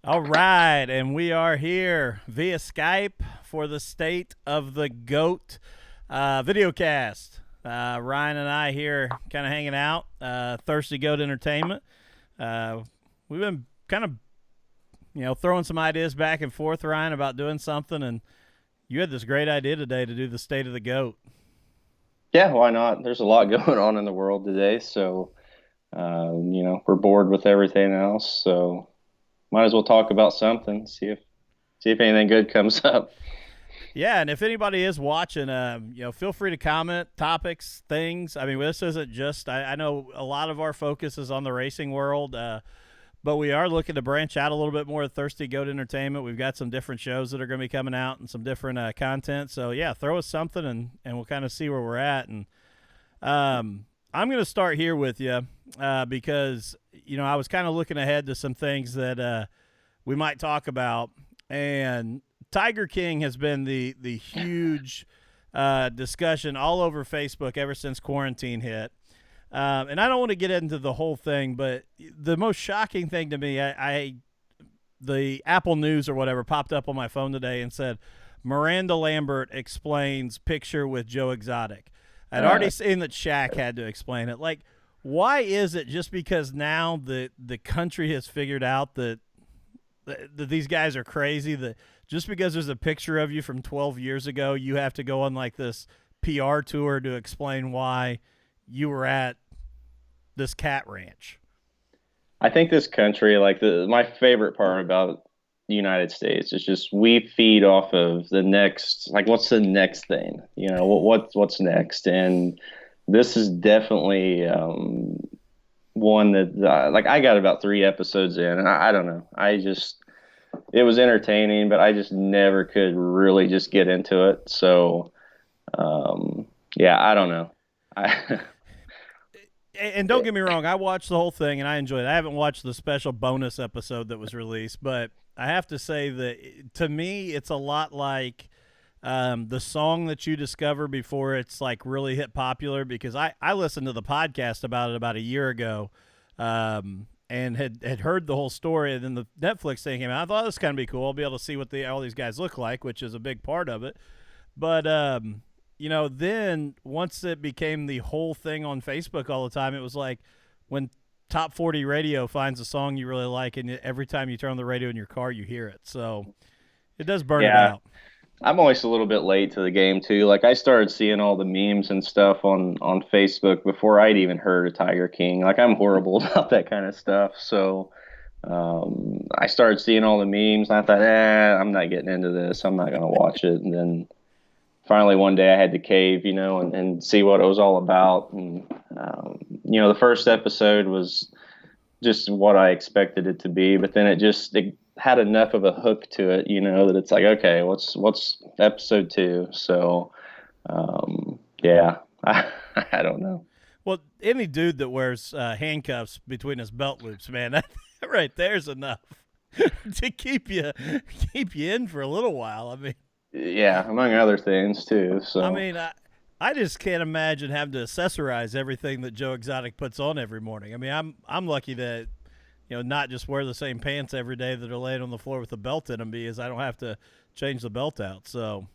All right, and we are here via Skype for the State of the Goat videocast. Ryan and I here kind of hanging out. Thirsty Goat Entertainment. We've been kind of, throwing some ideas back and forth, Ryan, about doing something, and you had this great idea today to do the State of the Goat. Yeah, why not? There's a lot going on in the world today, so we're bored with everything else, so might as well talk about something. See if anything good comes up. Yeah, and if anybody is watching, feel free to comment topics, things. I mean, this isn't just. I know a lot of our focus is on the racing world, but we are looking to branch out a little bit more at Thirsty Goat Entertainment. We've got some different shows that are going to be coming out and some different content. So yeah, throw us something and we'll kind of see where we're at. And I'm going to start here with you because I was kind of looking ahead to some things that we might talk about, and Tiger King has been the huge discussion all over Facebook ever since quarantine hit. And I don't want to get into the whole thing, but the most shocking thing to me, the Apple News or whatever popped up on my phone today and said, Miranda Lambert explains picture with Joe Exotic. I'd already seen that Shaq had to explain it. Like, why is it just because now the country has figured out that these guys are crazy, that just because there's a picture of you from 12 years ago, you have to go on like this PR tour to explain why you were at this cat ranch? I think this country, like my favorite part about the United States is just we feed off of the next, like what's the next thing? What's next? And this is definitely one that like I got about 3 episodes in, and I don't know. It was entertaining, but I just never could really just get into it. So, yeah, I don't know. And don't get me wrong, I watched the whole thing and I enjoyed it. I haven't watched the special bonus episode that was released, but I have to say that to me, it's a lot like the song that you discover before it's like really hit popular, because I listened to the podcast about it about a year ago, and had heard the whole story, and then the Netflix thing came out. I thought this kind of be cool. I'll be able to see what all these guys look like, which is a big part of it. But then once it became the whole thing on Facebook all the time, it was like when Top 40 Radio finds a song you really like, and every time you turn on the radio in your car, you hear it. So it does burn it Yeah, out. I'm always a little bit late to the game too. Like I started seeing all the memes and stuff on Facebook before I'd even heard of Tiger King. Like I'm horrible about that kind of stuff. So I started seeing all the memes. And I thought, I'm not getting into this. I'm not gonna watch it. And then finally one day I had to cave, and see what it was all about. And the first episode was just what I expected it to be, but then it had enough of a hook to it, that it's like, okay, what's episode 2? So, yeah, I don't know. Well, any dude that wears handcuffs between his belt loops, man, that right there's enough to keep you in for a little while. I mean, Yeah, among other things too. I So mean, I just can't imagine having to accessorize everything that Joe Exotic puts on every morning. I mean, I'm lucky to, not just wear the same pants every day that are laying on the floor with a belt in them, because I don't have to change the belt out. So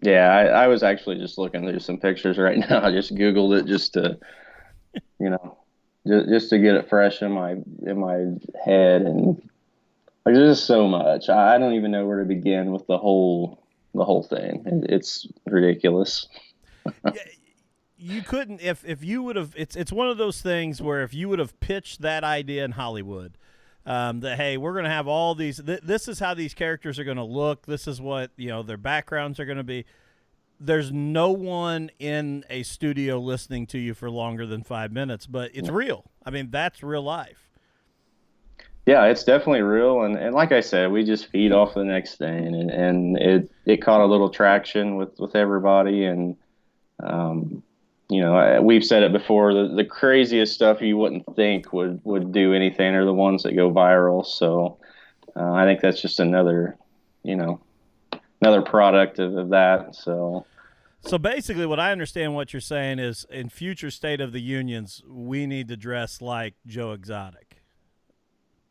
yeah, I was actually just looking through some pictures right now. I just Googled it just to, you know, just to get it fresh in my head, and like there's just so much. I don't even know where to begin with the whole thing. It's ridiculous. yeah, you couldn't if you would have. It's one of those things where if you would have pitched that idea in Hollywood, that hey, we're going to have all these. This is how these characters are going to look. This is what their backgrounds are going to be. There's no one in a studio listening to you for longer than 5 minutes, but it's real. I mean, that's real life. Yeah, it's definitely real, and like I said, we just feed off the next thing, and it caught a little traction with everybody, and we've said it before, the craziest stuff you wouldn't think would do anything are the ones that go viral. So I think that's just another, another product of that. So So basically, what I understand what you're saying is, in future State of the Unions, we need to dress like Joe Exotic.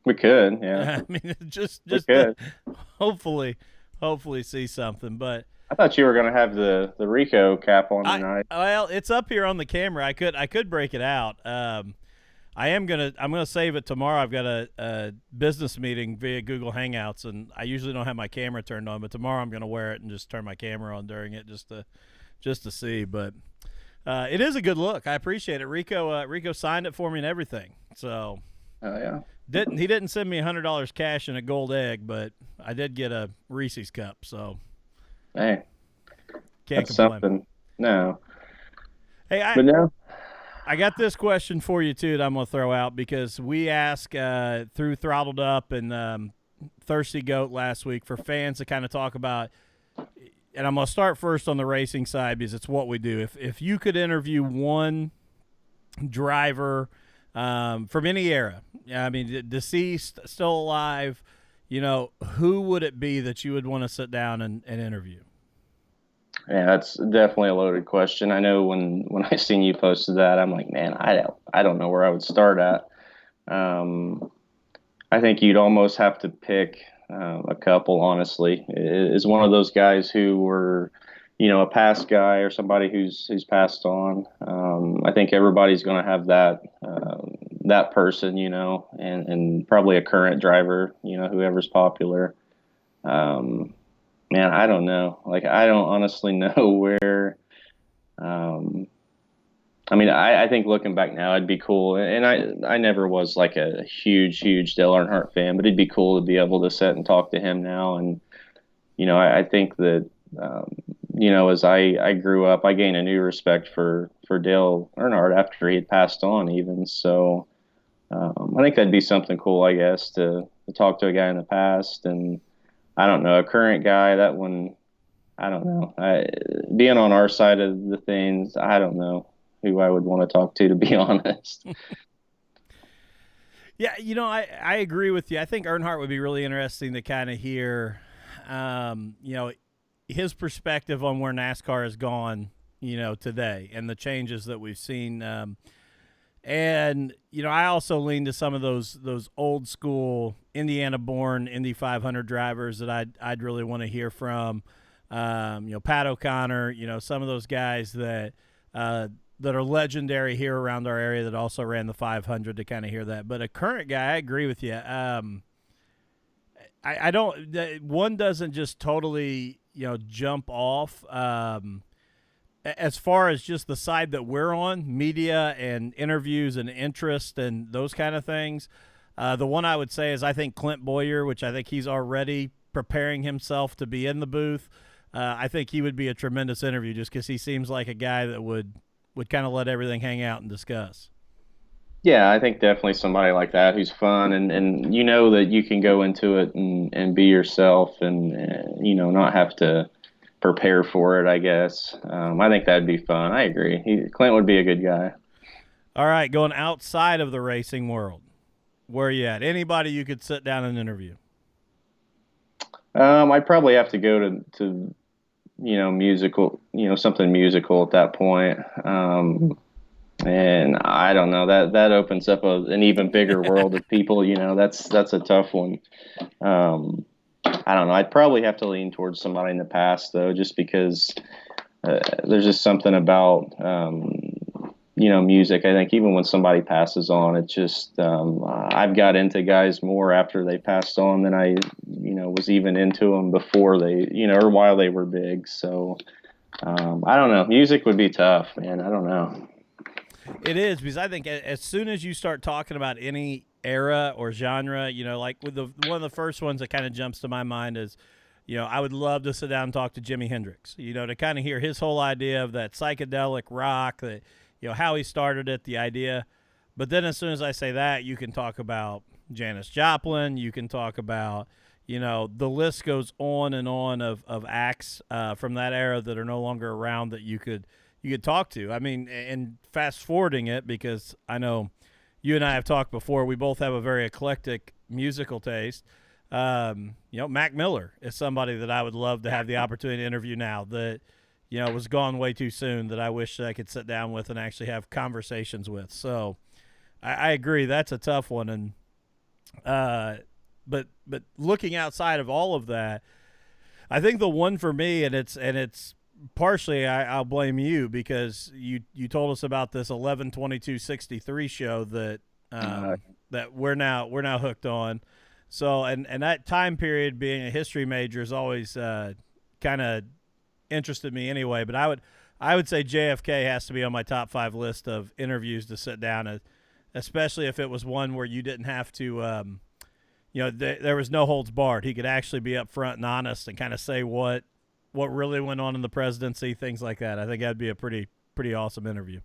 We could, yeah, I mean, we just to could. hopefully, hopefully see something. But I thought you were gonna have the Rico cap on I tonight. well, it's up here on the camera. I could break it out. I'm gonna save it tomorrow. I've got a business meeting via Google Hangouts, and I usually don't have my camera turned on, but tomorrow I'm gonna wear it and just turn my camera on during it just to see. But it is a good look. I appreciate it. Rico signed it for me and everything. So Oh yeah, he didn't send me $100 cash and a gold egg, but I did get a Reese's cup. So hey, can't that's complain. something. No, Hey, but no. I got this question for you too that I'm gonna throw out because we asked through Throttled Up and Thirsty Goat last week for fans to kind of talk about, and I'm gonna start first on the racing side because it's what we do. If you could interview one driver from any era, I mean deceased, still alive, who would it be that you would want to sit down and interview? Yeah, that's definitely a loaded question. I know when I seen you posted that, I'm like, man, I don't know where I would start at. Um, I think you'd almost have to pick a couple. Honestly, is one of those guys who were, a past guy or somebody who's passed on. I think everybody's going to have that person, and probably a current driver, whoever's popular. Um, Man, I don't know. Like, I don't honestly know where. Um, I mean, I think looking back now, it'd be cool. And I never was like a huge Dale Earnhardt fan, but it'd be cool to be able to sit and talk to him now. And I think that as I grew up, I gained a new respect for Dale Earnhardt after he had passed on, even. So I think that'd be something cool, I guess, to talk to a guy in the past. And I don't know, a current guy, that one. I don't know. Being on our side of the things, I don't know who I would want to talk to be honest. Yeah, I agree with you. I think Earnhardt would be really interesting to kind of hear, his perspective on where NASCAR has gone, today and the changes that we've seen. And I also lean to some of those old school Indiana-born Indy 500 drivers that I'd really want to hear from. Pat O'Connor, some of those guys that are legendary here around our area that also ran the 500 to kind of hear that. But a current guy, I agree with you. I don't. One doesn't just totally jump off. As far as just the side that we're on, media and interviews and interest and those kind of things, the one I would say is I think Clint Boyer, which I think he's already preparing himself to be in the booth. I think he would be a tremendous interview just because he seems like a guy that would kind of let everything hang out and discuss. Yeah, I think definitely somebody like that who's fun and that you can go into it and be yourself and not have to prepare for it, I guess. I think that'd be fun. I agree. Clint would be a good guy. All right, going outside of the racing world, where are you at? Anybody you could sit down and interview? I'd probably have to go to musical, something musical at that point. And I don't know, that opens up an even bigger world of people. That's a tough one. I don't know. I'd probably have to lean towards somebody in the past though, just because there's just something about music. I think even when somebody passes on, it's just I've got into guys more after they passed on than I was even into them before they or while they were big. So I don't know. Music would be tough, man. I don't know. It is because I think as soon as you start talking about any era or genre, like with one of the first ones that kind of jumps to my mind is, I would love to sit down and talk to Jimi Hendrix, to kind of hear his whole idea of that psychedelic rock, that, how he started it, the idea. But then as soon as I say that, you can talk about Janis Joplin, you can talk about, the list goes on and on of acts from that era that are no longer around that you could talk to. I mean, and fast forwarding it, because I know you and I have talked before, we both have a very eclectic musical taste. Mac Miller is somebody that I would love to have the opportunity to interview now, that, was gone way too soon that I wish I could sit down with and actually have conversations with. So I agree that's a tough one, and but looking outside of all of that, I think the one for me, and it's partially I'll blame you because you told us about this 11/22/63 show that Uh, that we're now hooked on. So and that time period being a history major is always kind of interested me anyway. But I would say JFK has to be on my top 5 list of interviews to sit down, especially if it was one where you didn't have to. There was no holds barred. He could actually be upfront and honest and kind of say what really went on in the presidency, things like that. I think that'd be a pretty awesome interview.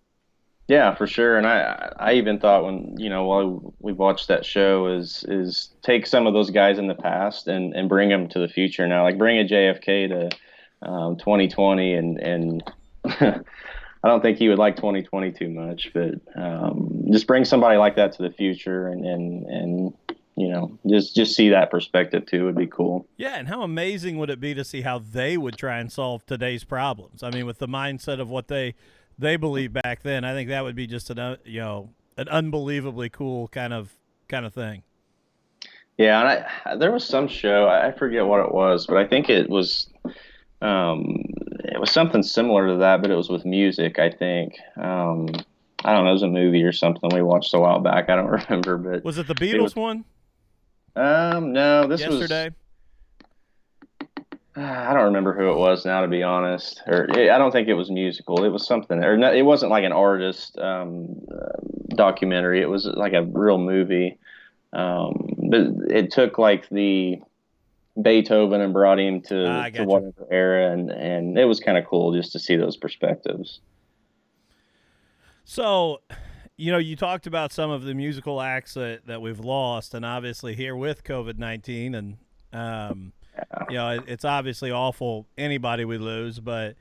yeah, for sure. And I even thought when, while we watched that show is take some of those guys in the past and bring them to the future now. Like bring a JFK to 2020 and I don't think he would like 2020 too much, but just bring somebody like that to the future and just see that perspective too would be cool. Yeah, and how amazing would it be to see how they would try and solve today's problems? I mean, with the mindset of what they believed back then, I think that would be just an unbelievably cool kind of thing. Yeah, and there was some show, I forget what it was, but I think it was something similar to that, but it was with music, I think. I don't know, it was a movie or something we watched a while back. I don't remember, but Was it the it was Beatles one no, this was yesterday? I don't remember who it was now, to be honest. I don't think it was musical. It was something, or no, it wasn't like an artist documentary. It was like a real movie. But it took like the Beethoven and brought him I to got you. whatever era, and it was kind of cool just to see those perspectives. So, you talked about some of the musical acts that we've lost, and obviously here with COVID-19, and um, it's obviously awful anybody we lose, but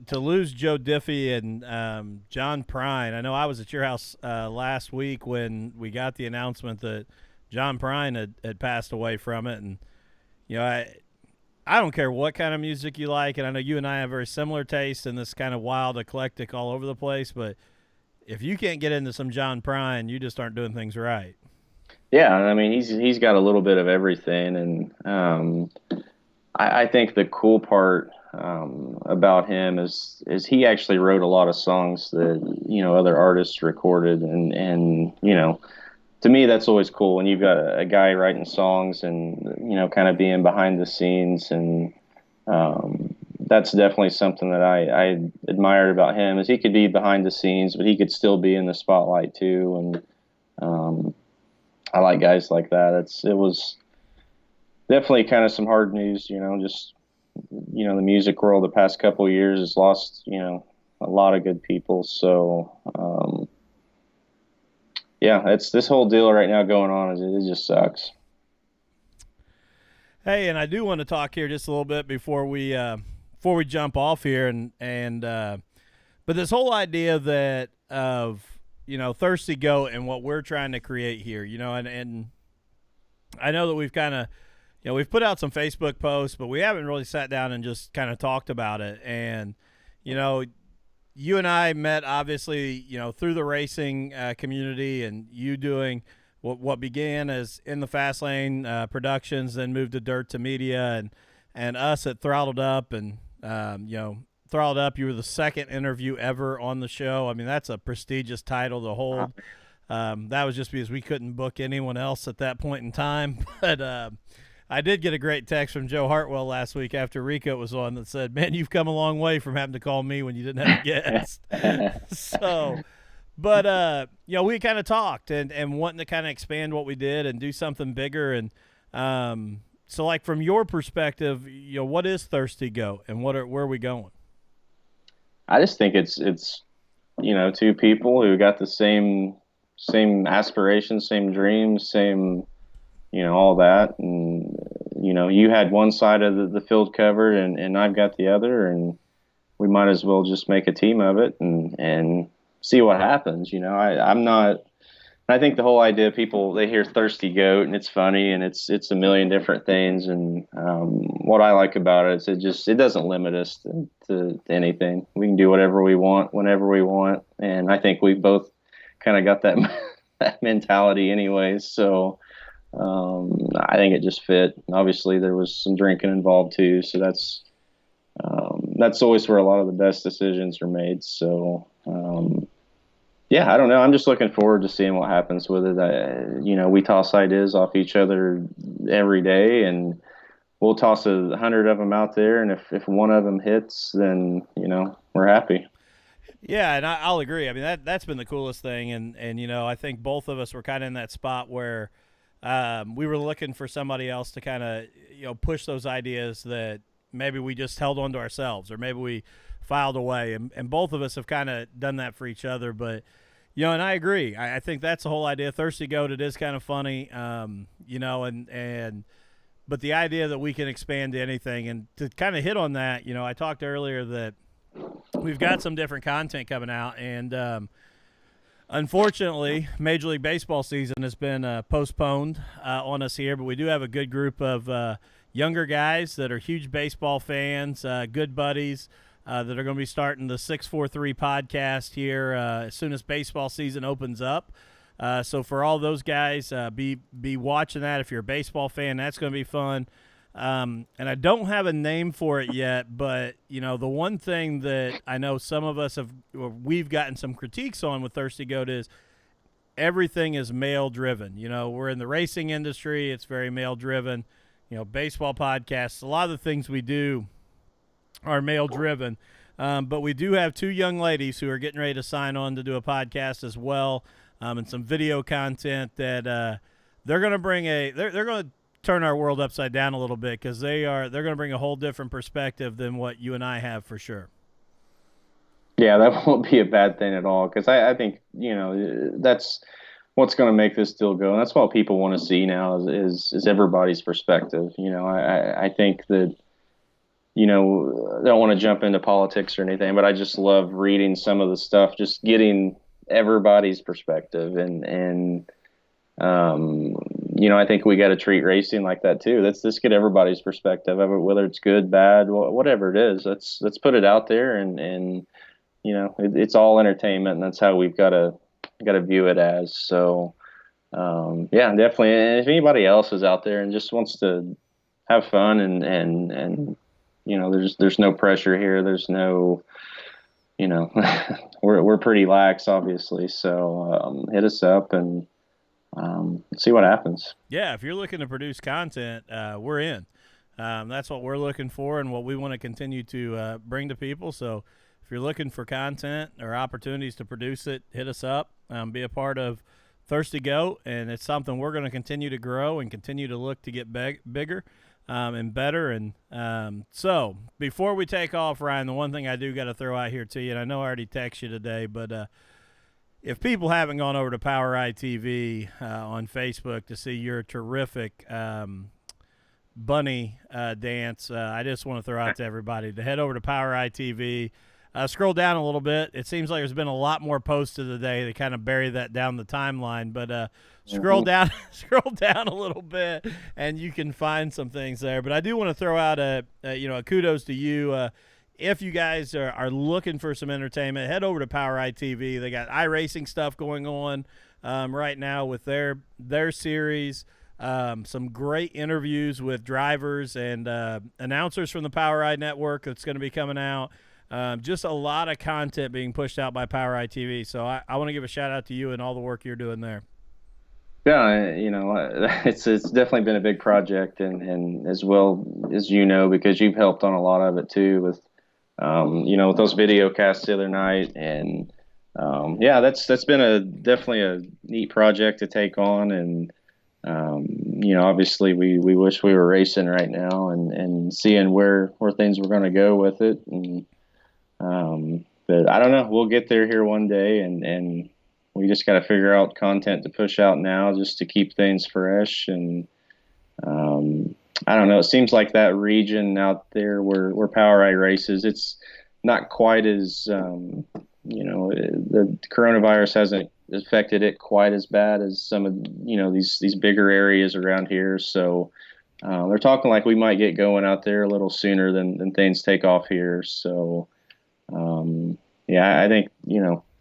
to lose Joe Diffie and John Prine. I know I was at your house last week when we got the announcement that John Prine had passed away from it, and I don't care what kind of music you like, and I know you and I have very similar taste in this kind of wild, eclectic, all over the place. But if you can't get into some John Prine, you just aren't doing things right. Yeah, I mean he's got a little bit of everything, and I think the cool part about him is he actually wrote a lot of songs that other artists recorded, and to me that's always cool when you've got a guy writing songs and kind of being behind the scenes, and that's definitely something that I admired about him is he could be behind the scenes, but he could still be in the spotlight too, and I like guys like that. It was definitely kind of some hard news, just the music world the past couple of years has lost, a lot of good people. So, yeah, it's this whole deal right now going on is it just sucks. Hey, and I do want to talk here just a little bit before we jump off here, and but this whole idea that of thirsty goat and what we're trying to create here, and I know that we've kind of we've put out some Facebook posts, but we haven't really sat down and just kind of talked about it. And you and I met obviously through the racing community, and you doing what began as In the Fast Lane Productions, then moved to Dirt to Media, and us at Throttled Up, and Throttled Up. You were the second interview ever on the show. I mean, that's a prestigious title to hold. That was just because we couldn't book anyone else at that point in time. But I did get a great text from Joe Hartwell last week after Rico was on that said, "Man, you've come a long way from having to call me when you didn't have a guest." So, but we kind of talked and wanting to kind of expand what we did and do something bigger. And so, like from your perspective, what is Thirsty Goat and where are we going? I just think it's two people who got the same aspirations, same dreams, same all that, and you had one side of the field covered, and I've got the other, and we might as well just make a team of it and see what happens. I'm not I think the whole idea, people, they hear thirsty goat and it's funny and it's a million different things. And what I like about it is it doesn't limit us to anything. We can do whatever we want whenever we want. And I think we both kind of got that that mentality anyways. So I think it just fit. Obviously, there was some drinking involved too. So that's always where a lot of the best decisions are made. So. Yeah, I don't know. I'm just looking forward to seeing what happens with it. We toss ideas off each other every day, and we'll toss 100 of them out there. And if one of them hits, then we're happy. Yeah, and I'll agree. I mean, that's been the coolest thing, and I think both of us were kind of in that spot where we were looking for somebody else to kind of push those ideas that maybe we just held on to ourselves, or maybe we filed away, and both of us have kind of done that for each other. But and I agree. I think that's the whole idea. Thirsty Goat, it is kind of funny, and but the idea that we can expand to anything, and to kind of hit on that, I talked earlier that we've got some different content coming out, and unfortunately, Major League Baseball season has been postponed on us here, but we do have a good group of younger guys that are huge baseball fans, good buddies, that are going to be starting the 643 podcast here as soon as baseball season opens up. So for all those guys, be watching that. If you're a baseball fan, that's going to be fun. And I don't have a name for it yet, but the one thing that I know some of us we've gotten some critiques on with Thirsty Goat is everything is male driven. We're in the racing industry; it's very male driven. Baseball podcasts, a lot of the things we do are male driven, but we do have two young ladies who are getting ready to sign on to do a podcast as well, and some video content that they're going to bring they're going to turn our world upside down a little bit, because they're going to bring a whole different perspective than what you and I have, for sure. Yeah, that won't be a bad thing at all, because I think that's what's going to make this deal go, and that's what people want to see now is everybody's perspective. I think that I don't want to jump into politics or anything, but I just love reading some of the stuff, just getting everybody's perspective, and I think we got to treat racing like that too. Let's get everybody's perspective of it, whether it's good, bad, whatever it is. Let's put it out there, and it's all entertainment, and that's how we've got to view it as. So yeah, definitely. And if anybody else is out there and just wants to have fun, and there's no pressure here. There's no, we're pretty lax, obviously. So hit us up and see what happens. Yeah, if you're looking to produce content, we're in. That's what we're looking for, and what we want to continue to bring to people. So if you're looking for content or opportunities to produce it, hit us up. Be a part of Thirsty Goat, and it's something we're going to continue to grow and continue to look to get bigger. And better. And so before we take off, Ryan, the one thing I do got to throw out here to you, and I know I already texted you today, but if people haven't gone over to Power ITV on Facebook to see your terrific bunny dance, I just want to throw out to everybody to head over to Power ITV. Scroll down a little bit. It seems like there's been a lot more posted today. They kind of bury that down the timeline, but scroll down a little bit, and you can find some things there. But I do want to throw out a kudos to you. If you guys are looking for some entertainment, head over to Power ITV. They got iRacing stuff going on right now with their series. Some great interviews with drivers and announcers from the Power I Network that's going to be coming out. Just a lot of content being pushed out by Power ITV. So I want to give a shout out to you and all the work you're doing there. Yeah, it's definitely been a big project, and as well as because you've helped on a lot of it too with with those video casts the other night, and yeah, that's been definitely a neat project to take on, and obviously we wish we were racing right now and seeing where things were going to go with it, and but I don't know, we'll get there here one day, and we just got to figure out content to push out now just to keep things fresh. And I don't know, it seems like that region out there where Power I races, it's not quite as the coronavirus hasn't affected it quite as bad as some of these bigger areas around here. So they're talking like we might get going out there a little sooner than things take off here. So yeah, I think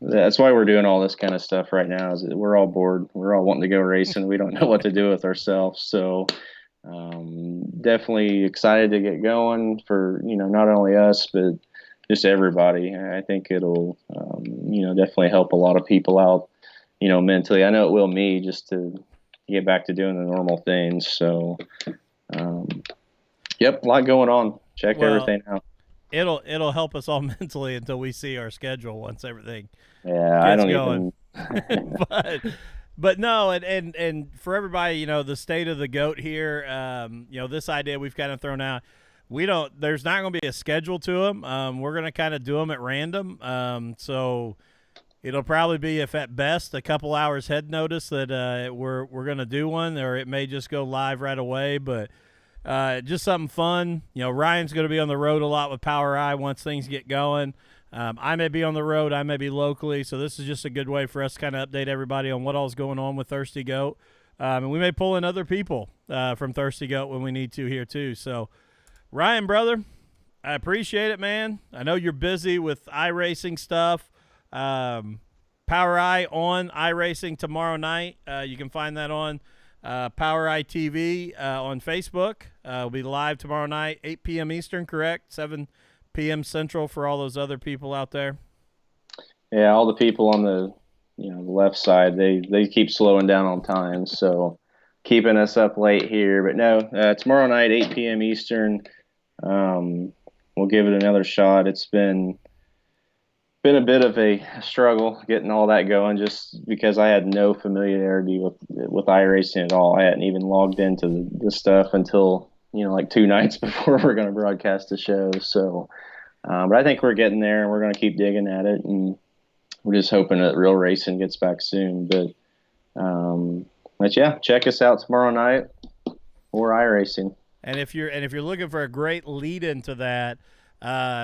that's why we're doing all this kind of stuff right now. Is that we're all bored. We're all wanting to go racing. We don't know what to do with ourselves. So definitely excited to get going for not only us but just everybody. I think it'll definitely help a lot of people out mentally. I know it will me, just to get back to doing the normal things. So yep, a lot going on. Check everything out. It'll help us all mentally until we see our schedule once everything Yeah, I gets don't going. even. But no, and for everybody, the state of the goat here, this idea we've kind of thrown out. There's not going to be a schedule to them. We're going to kind of do them at random. So it'll probably be, if at best, a couple hours head notice that we're going to do one, or it may just go live right away. But just something fun. Ryan's going to be on the road a lot with Power Eye once things get going. I may be on the road. I may be locally. So this is just a good way for us to kind of update everybody on what all's going on with Thirsty Goat. And we may pull in other people from Thirsty Goat when we need to here too. So, Ryan, brother, I appreciate it, man. I know you're busy with iRacing stuff. Power Eye on iRacing tomorrow night. You can find that on Power Eye TV on Facebook. We'll be live tomorrow night, 8 p.m. Eastern, correct? 7 p.m. Central for all those other people out there. Yeah, all the people on the the left side, they keep slowing down on time, so keeping us up late here. But no, tomorrow night, 8 p.m. Eastern. We'll give it another shot. It's been a bit of a struggle getting all that going, just because I had no familiarity with iRacing at all. I hadn't even logged into the stuff until like 2 nights before we're going to broadcast the show. So, but I think we're getting there, and we're going to keep digging at it, and we're just hoping that real racing gets back soon. But yeah, check us out tomorrow night for iRacing. And if you're looking for a great lead into that,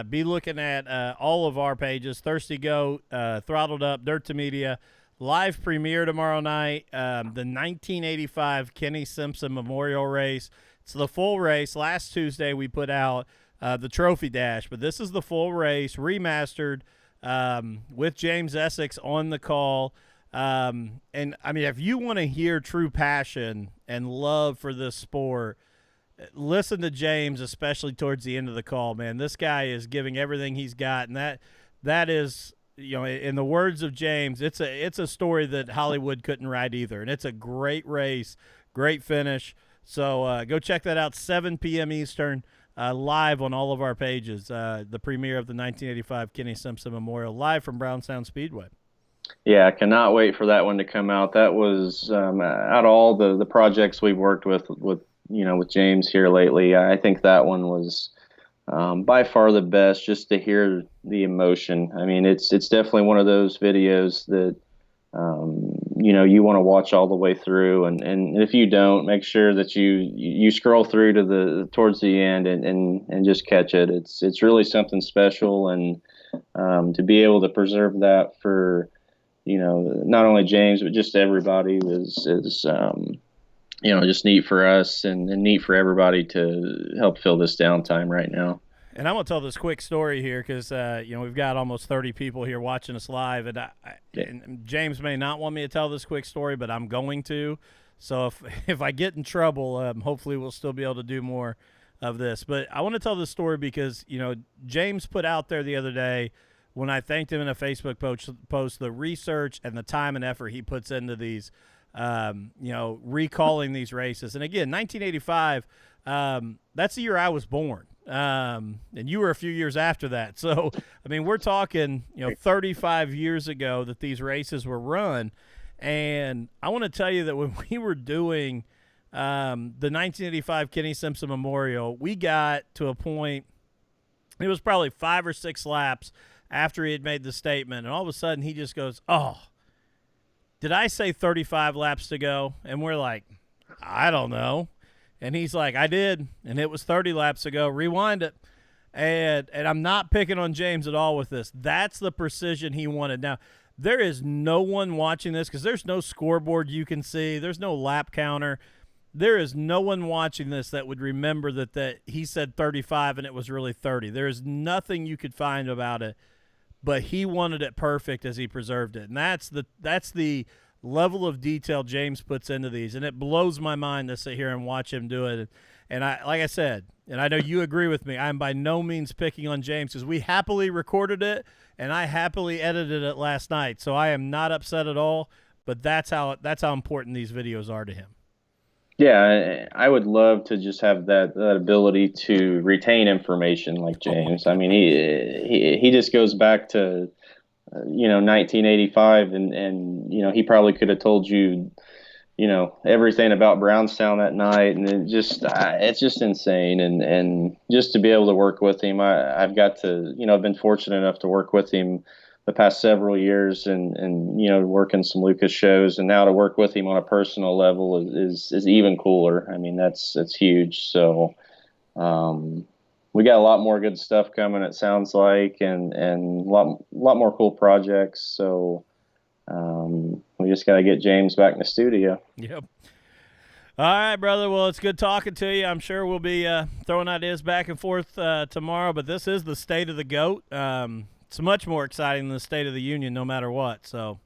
be looking at all of our pages: Thirsty Goat, Throttled Up, Dirt to Media, live premiere tomorrow night. The 1985 Kenny Simpson Memorial Race. It's the full race. Last Tuesday we put out the Trophy Dash, but this is the full race remastered with James Essex on the call. And I mean, if you want to hear true passion and love for this sport, listen to James, especially towards the end of the call, man. This guy is giving everything he's got, and that is, in the words of James, it's a story that Hollywood couldn't write either, and it's a great race, great finish. So go check that out, 7 p.m. Eastern, live on all of our pages. The premiere of the 1985 Kenny Simpson Memorial, live from Brownstown Speedway. Yeah, I cannot wait for that one to come out. That was out of all the projects we've worked with James here lately, I think that one was by far the best, just to hear the emotion. I mean, it's definitely one of those videos that you want to watch all the way through, and if you don't, make sure that you scroll through to towards the end and just catch it. It's really something special, and to be able to preserve that for not only James but just everybody is just neat for us and neat for everybody to help fill this downtime right now. And I'm going to tell this quick story here because, we've got almost 30 people here watching us live. And James may not want me to tell this quick story, but I'm going to. So if I get in trouble, hopefully we'll still be able to do more of this. But I want to tell this story because, James put out there the other day, when I thanked him in a Facebook post, the research and the time and effort he puts into these, recalling these races. And again, 1985, that's the year I was born. And you were a few years after that. So, I mean, we're talking, 35 years ago that these races were run. And I want to tell you that when we were doing the 1985 Kenny Simpson Memorial, we got to a point, it was probably 5 or 6 laps after he had made the statement. And all of a sudden he just goes, "Oh, did I say 35 laps to go?" And we're like, "I don't know." And he's like, "I did, and it was 30 laps ago. Rewind it." And I'm not picking on James at all with this. That's the precision he wanted. Now, There is no one watching this because there's no scoreboard you can see. There's no lap counter. There is no one watching this that would remember that he said 35 and it was really 30. There is nothing you could find about it, but he wanted it perfect as he preserved it. And that's the level of detail James puts into these, and it blows my mind to sit here and watch him do it. And I, like I said, and I know you agree with me, I'm by no means picking on James because we happily recorded it and I happily edited it last night, so I am not upset at all. But that's how important these videos are to him. Yeah, I would love to just have that ability to retain information like James. I mean, he just goes back to 1985, and he probably could have told you everything about Brownstown that night, and it's just insane. And just to be able to work with him, I've got to I've been fortunate enough to work with him the past several years, and working some Lucas shows, and now to work with him on a personal level is even cooler. I mean, that's huge. So we got a lot more good stuff coming, it sounds like, and a lot more cool projects. So we just got to get James back in the studio. Yep. All right, brother. Well, it's good talking to you. I'm sure we'll be throwing ideas back and forth tomorrow, but this is the state of the GOAT. It's much more exciting than the State of the Union, no matter what. So,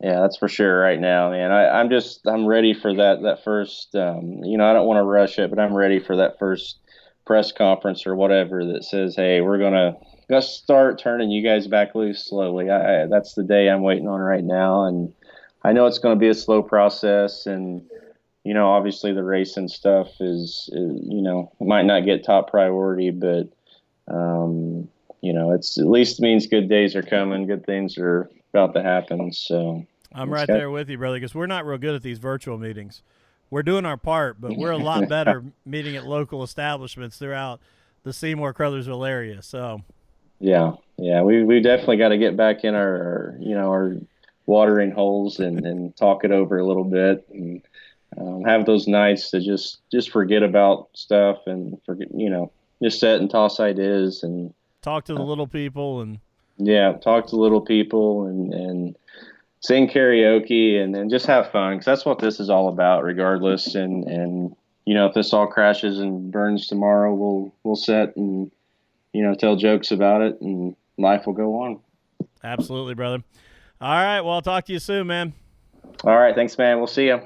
yeah, that's for sure. Right now, man, I'm ready for that first. I don't want to rush it, but I'm ready for that first press conference or whatever that says, "Hey, we're gonna start turning you guys back loose slowly." That's the day I'm waiting on right now, and I know it's going to be a slow process, and obviously the racing stuff is might not get top priority, but it's at least means good days are coming, good things are about to happen. So I'm right there with you, brother, because we're not real good at these virtual meetings. We're doing our part, but we're a lot better meeting at local establishments throughout the Seymour Crothersville area. So yeah, we definitely got to get back in our watering holes and talk it over a little bit, and have those nights to just forget about stuff and forget, just sit and toss ideas and talk to the little people, and talk to little people and sing karaoke and just have fun, because that's what this is all about regardless. And if this all crashes and burns tomorrow, we'll sit and tell jokes about it, and life will go on. Absolutely, brother. All right, well, I'll talk to you soon, man. All right, thanks, man. We'll see you.